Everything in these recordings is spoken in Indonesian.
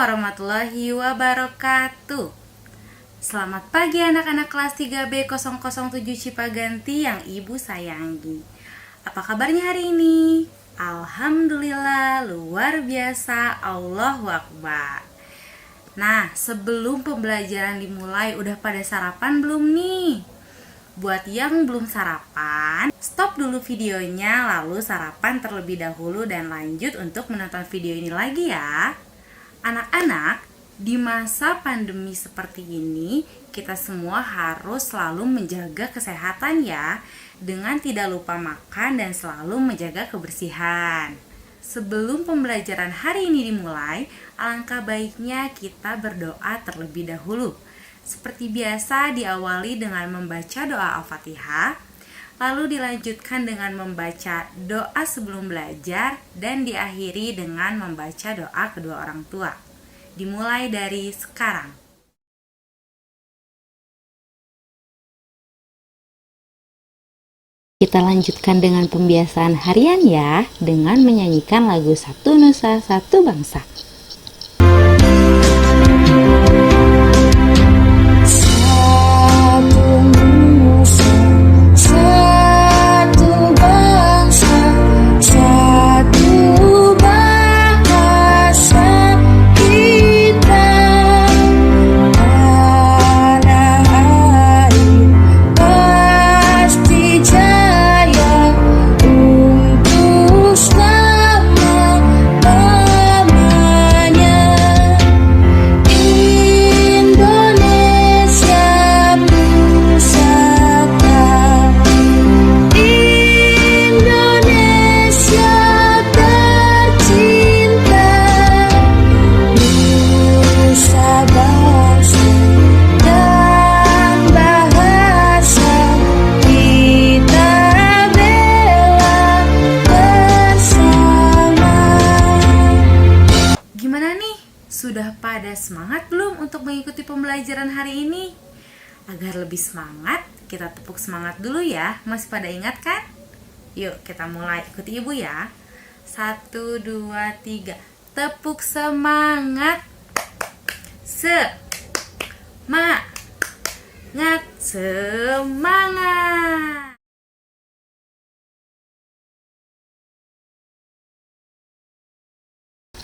warahmatullahi wabarakatuh. Selamat pagi anak-anak kelas 3B007 Cipaganti yang ibu sayangi. Apa kabarnya hari ini? Alhamdulillah, luar biasa, Allahu Akbar. Nah, sebelum pembelajaran dimulai, udah pada sarapan belum nih? Buat yang belum sarapan, stop dulu videonya, lalu sarapan terlebih dahulu dan lanjut untuk menonton video ini lagi ya. Anak-anak, di masa pandemi seperti ini, kita semua harus selalu menjaga kesehatan ya, dengan tidak lupa makan dan selalu menjaga kebersihan. Sebelum pembelajaran hari ini dimulai, alangkah baiknya kita berdoa terlebih dahulu. Seperti biasa, diawali dengan membaca doa Al-Fatihah, lalu dilanjutkan dengan membaca doa sebelum belajar, dan diakhiri dengan membaca doa kedua orang tua. Dimulai dari sekarang. Kita lanjutkan dengan pembiasaan harian ya, dengan menyanyikan lagu Satu Nusa Satu Bangsa. Sudah pada semangat belum untuk mengikuti pembelajaran hari ini? Agar lebih semangat, kita tepuk semangat dulu ya. Masih pada ingat kan? Yuk kita mulai, ikuti ibu ya. 1, 2, 3. Tepuk semangat. Semangat.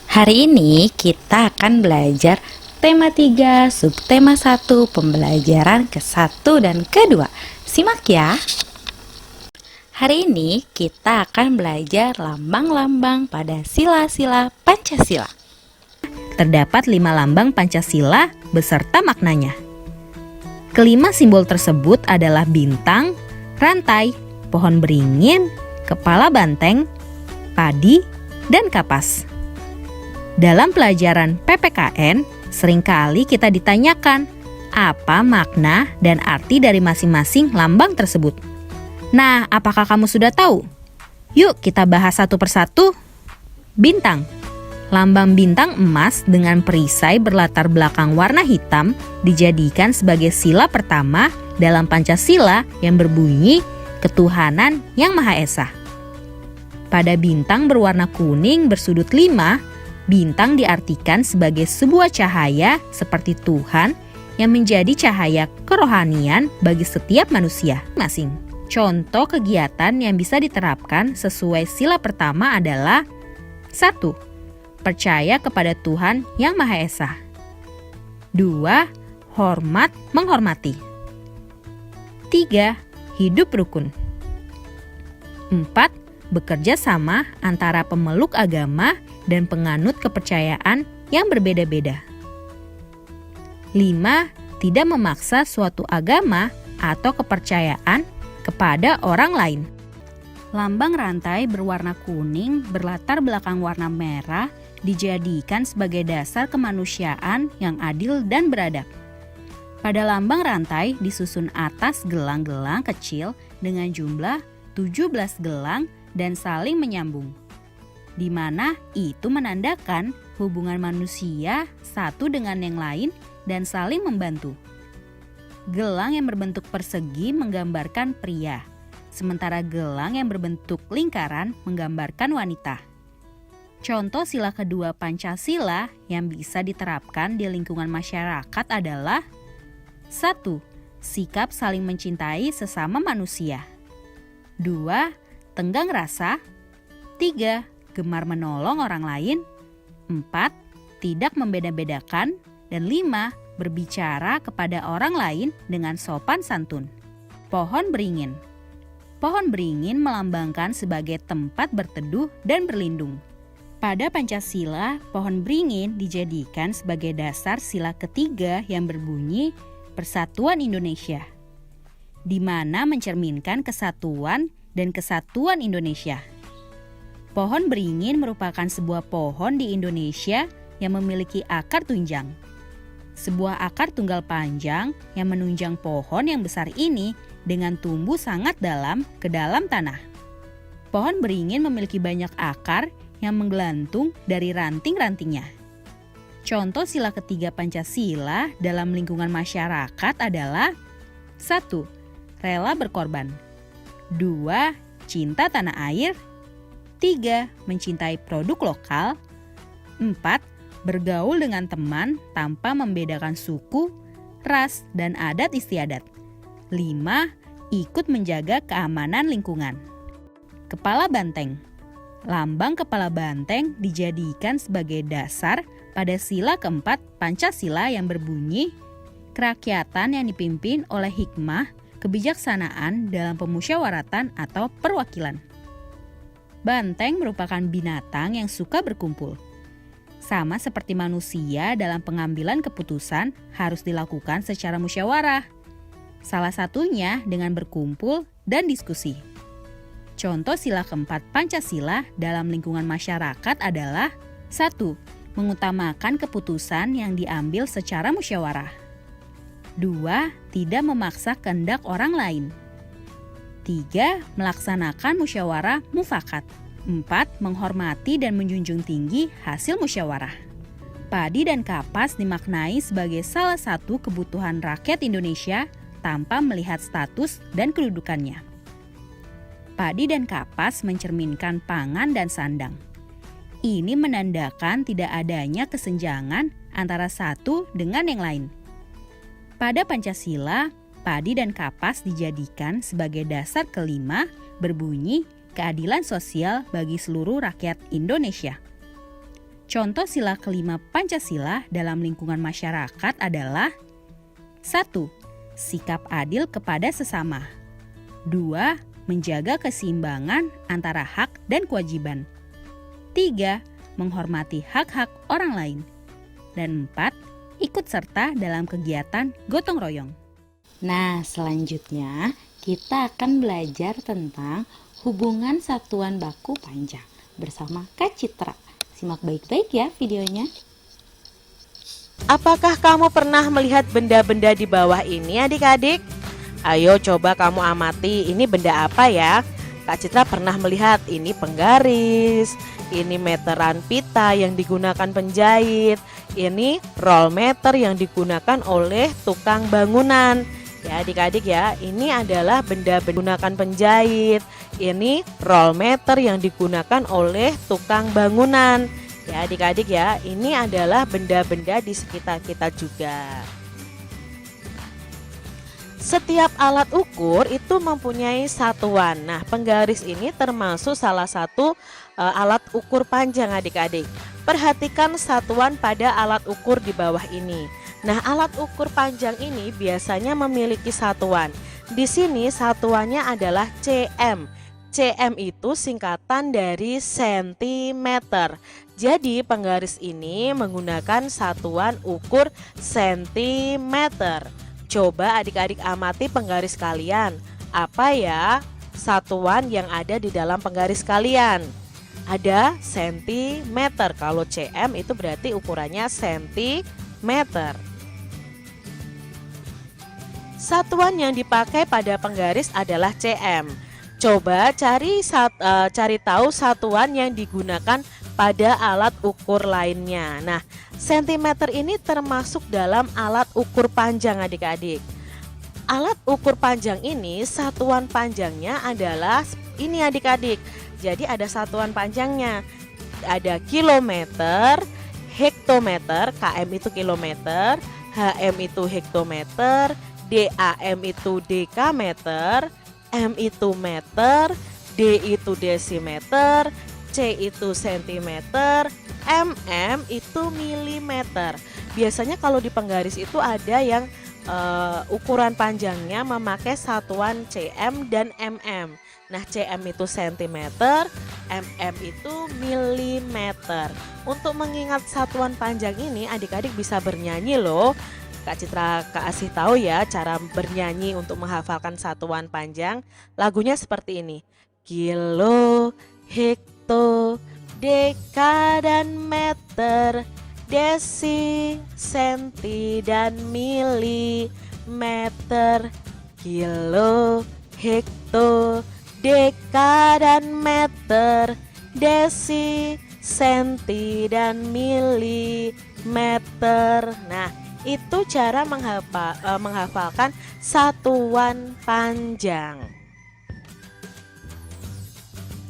Hari ini kita akan belajar tema 3, subtema 1, pembelajaran ke-1 dan ke-2. Simak ya. Hari ini kita akan belajar lambang-lambang pada sila-sila Pancasila. Terdapat 5 lambang Pancasila beserta maknanya. Kelima simbol tersebut adalah bintang, rantai, pohon beringin, kepala banteng, padi, dan kapas. Dalam pelajaran PPKN, seringkali kita ditanyakan apa makna dan arti dari masing-masing lambang tersebut. Nah, apakah kamu sudah tahu? Yuk kita bahas satu persatu. Bintang. Lambang bintang emas dengan perisai berlatar belakang warna hitam dijadikan sebagai sila pertama dalam Pancasila yang berbunyi Ketuhanan Yang Maha Esa. Pada bintang berwarna kuning bersudut 5, bintang diartikan sebagai sebuah cahaya seperti Tuhan yang menjadi cahaya kerohanian bagi setiap manusia masing. Contoh kegiatan yang bisa diterapkan sesuai sila pertama adalah 1. Percaya kepada Tuhan Yang Maha Esa. 2. Hormat menghormati. 3. Hidup rukun. 4. Bekerja sama antara pemeluk agama dan penganut kepercayaan yang berbeda-beda. 5. Tidak memaksa suatu agama atau kepercayaan kepada orang lain. Lambang rantai berwarna kuning berlatar belakang warna merah dijadikan sebagai dasar kemanusiaan yang adil dan beradab. Pada lambang rantai disusun atas gelang-gelang kecil dengan jumlah 17 gelang dan saling menyambung, di mana itu menandakan hubungan manusia satu dengan yang lain dan saling membantu. Gelang yang berbentuk persegi menggambarkan pria, sementara gelang yang berbentuk lingkaran menggambarkan wanita. Contoh sila kedua Pancasila yang bisa diterapkan di lingkungan masyarakat adalah 1. Sikap saling mencintai sesama manusia. 2. Tenggang rasa. 3. Gemar menolong orang lain. 4. Tidak membeda-bedakan. Dan 5. Berbicara kepada orang lain dengan sopan santun. Pohon beringin. Pohon beringin melambangkan sebagai tempat berteduh dan berlindung. Pada Pancasila, pohon beringin dijadikan sebagai dasar sila ketiga yang berbunyi Persatuan Indonesia, di mana mencerminkan kesatuan dan kesatuan Indonesia. Pohon beringin merupakan sebuah pohon di Indonesia yang memiliki akar tunjang. Sebuah akar tunggal panjang yang menunjang pohon yang besar ini dengan tumbuh sangat dalam ke dalam tanah. Pohon beringin memiliki banyak akar yang menggelantung dari ranting-rantingnya. Contoh sila ketiga Pancasila dalam lingkungan masyarakat adalah 1. Rela berkorban. 2. Cinta tanah air. 3. Mencintai produk lokal. 4. Bergaul dengan teman tanpa membedakan suku, ras, dan adat istiadat. 5. Ikut menjaga keamanan lingkungan. Kepala banteng. Lambang kepala banteng dijadikan sebagai dasar pada sila keempat Pancasila yang berbunyi kerakyatan yang dipimpin oleh hikmah, kebijaksanaan dalam pemusyawaratan atau perwakilan. Banteng merupakan binatang yang suka berkumpul. Sama seperti manusia dalam pengambilan keputusan harus dilakukan secara musyawarah. Salah satunya dengan berkumpul dan diskusi. Contoh sila keempat Pancasila dalam lingkungan masyarakat adalah 1. Mengutamakan keputusan yang diambil secara musyawarah. 2. Tidak memaksa kehendak orang lain. 3. Melaksanakan musyawarah mufakat. 4. Menghormati dan menjunjung tinggi hasil musyawarah. Padi dan kapas dimaknai sebagai salah satu kebutuhan rakyat Indonesia tanpa melihat status dan kedudukannya. Padi dan kapas mencerminkan pangan dan sandang. Ini menandakan tidak adanya kesenjangan antara satu dengan yang lain. Pada Pancasila, padi dan kapas dijadikan sebagai dasar kelima berbunyi keadilan sosial bagi seluruh rakyat Indonesia. Contoh sila kelima Pancasila dalam lingkungan masyarakat adalah 1. Sikap adil kepada sesama. 2. Menjaga keseimbangan antara hak dan kewajiban. 3. Menghormati hak-hak orang lain. Dan 4. Ikut serta dalam kegiatan gotong royong. Nah, selanjutnya kita akan belajar tentang hubungan satuan baku panjang bersama Kak Citra. Simak baik-baik ya videonya. Apakah kamu pernah melihat benda-benda di bawah ini adik-adik? Ayo coba kamu amati, ini benda apa ya? Kak Citra pernah melihat ini penggaris, ini meteran pita yang digunakan penjahit, ini roll meter yang digunakan oleh tukang bangunan. Ya adik-adik ya, ini adalah benda menggunakan penjahit, ini roll meter yang digunakan oleh tukang bangunan. Ya adik-adik ya, ini adalah benda-benda di sekitar kita juga. Setiap alat ukur itu mempunyai satuan. Nah, penggaris ini termasuk salah satu alat ukur panjang adik-adik. Perhatikan satuan pada alat ukur di bawah ini. Nah, alat ukur panjang ini biasanya memiliki satuan. Di sini satuannya adalah cm. Cm itu singkatan dari sentimeter. Jadi penggaris ini menggunakan satuan ukur sentimeter. Coba adik-adik amati penggaris kalian. Apa ya satuan yang ada di dalam penggaris kalian? Ada sentimeter. Kalau cm itu berarti ukurannya sentimeter. Satuan yang dipakai pada penggaris adalah cm. Coba cari tahu satuan yang digunakan pada alat ukur lainnya. Nah, sentimeter ini termasuk dalam alat ukur panjang adik-adik. Alat ukur panjang ini satuan panjangnya adalah ini adik-adik. Jadi ada satuan panjangnya. ada kilometer, hektometer, km itu kilometer, hm itu hektometer, dam itu dekameter, m itu meter, d itu desimeter, c itu sentimeter, mm itu milimeter. Biasanya kalau di penggaris itu ada yang ukuran panjangnya memakai satuan cm dan mm. Nah, cm itu sentimeter, mm itu milimeter. Untuk mengingat satuan panjang ini, adik-adik bisa bernyanyi loh. Kak Citra kasih tahu ya cara bernyanyi untuk menghafalkan satuan panjang. Lagunya seperti ini. Kilo, hekto, deka dan meter, desi, senti dan milimeter. Kilo, hekto, deka dan meter, desi, senti dan milimeter. Nah, itu cara menghafalkan satuan panjang.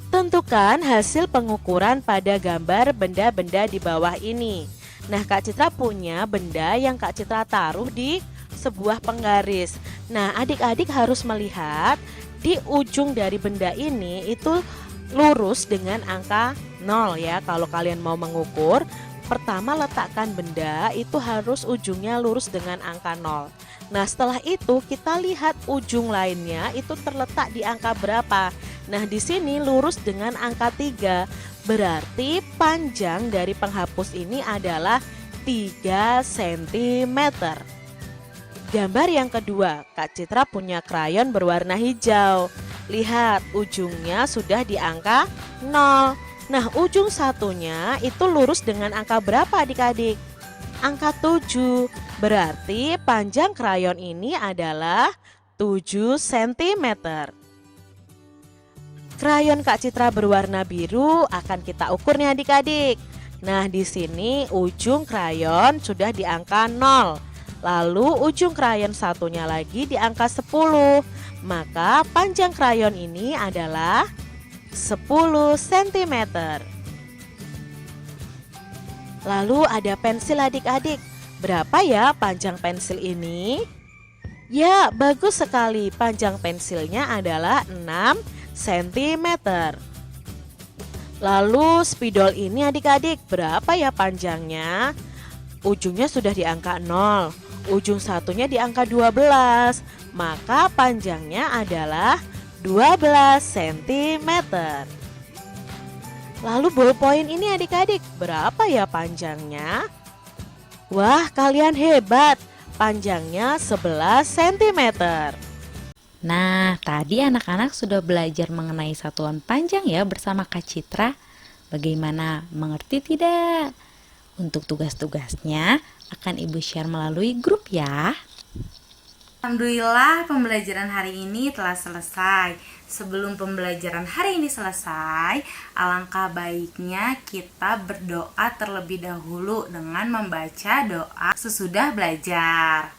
Tentukan hasil pengukuran pada gambar benda-benda di bawah ini. Nah, Kak Citra punya benda yang Kak Citra taruh di sebuah penggaris. Nah, adik-adik harus melihat di ujung dari benda ini itu lurus dengan angka 0 ya. Kalau kalian mau mengukur, pertama letakkan benda itu harus ujungnya lurus dengan angka 0. Nah, setelah itu kita lihat ujung lainnya itu terletak di angka berapa. Nah, di sini lurus dengan angka 3. Berarti panjang dari penghapus ini adalah 3 cm. Gambar yang kedua, Kak Citra punya krayon berwarna hijau. Lihat, ujungnya sudah di angka 0. Nah, ujung satunya itu lurus dengan angka berapa adik-adik? Angka 7. Berarti panjang krayon ini adalah 7 cm. Krayon Kak Citra berwarna biru akan kita ukur nih adik-adik. Nah, di sini ujung krayon sudah di angka 0. Lalu ujung krayon satunya lagi di angka 10. Maka panjang krayon ini adalah 10 cm. Lalu ada pensil adik-adik. Berapa ya panjang pensil ini? Ya, bagus sekali. Panjang pensilnya adalah 6 cm. Lalu spidol ini adik-adik, berapa ya panjangnya? Ujungnya sudah di angka 0. Ujung satunya di angka 12. Maka panjangnya adalah 12 cm. Lalu ballpoint ini adik-adik, berapa ya panjangnya? Wah, kalian hebat. Panjangnya 11 cm. Nah, tadi anak-anak sudah belajar mengenai satuan panjang ya bersama Kak Citra. Bagaimana, mengerti tidak? Untuk tugas-tugasnya akan Ibu share melalui grup ya. Alhamdulillah pembelajaran hari ini telah selesai. Sebelum pembelajaran hari ini selesai, alangkah baiknya kita berdoa terlebih dahulu dengan membaca doa sesudah belajar.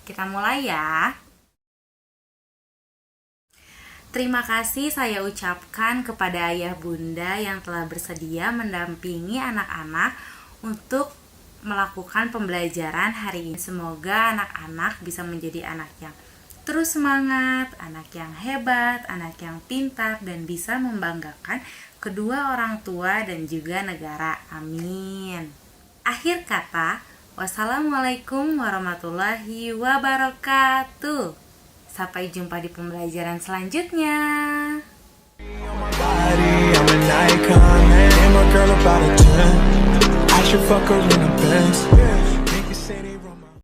Kita mulai ya. Terima kasih saya ucapkan kepada ayah bunda yang telah bersedia mendampingi anak-anak untuk melakukan pembelajaran hari ini. Semoga anak-anak bisa menjadi anak yang terus semangat, anak yang hebat, anak yang pintar, dan bisa membanggakan kedua orang tua dan juga negara. Amin. Akhir kata, wassalamualaikum warahmatullahi wabarakatuh. Sampai jumpa di pembelajaran selanjutnya. I'm an icon, man. I'm a girl about a 10. I should fuck her in a Benz.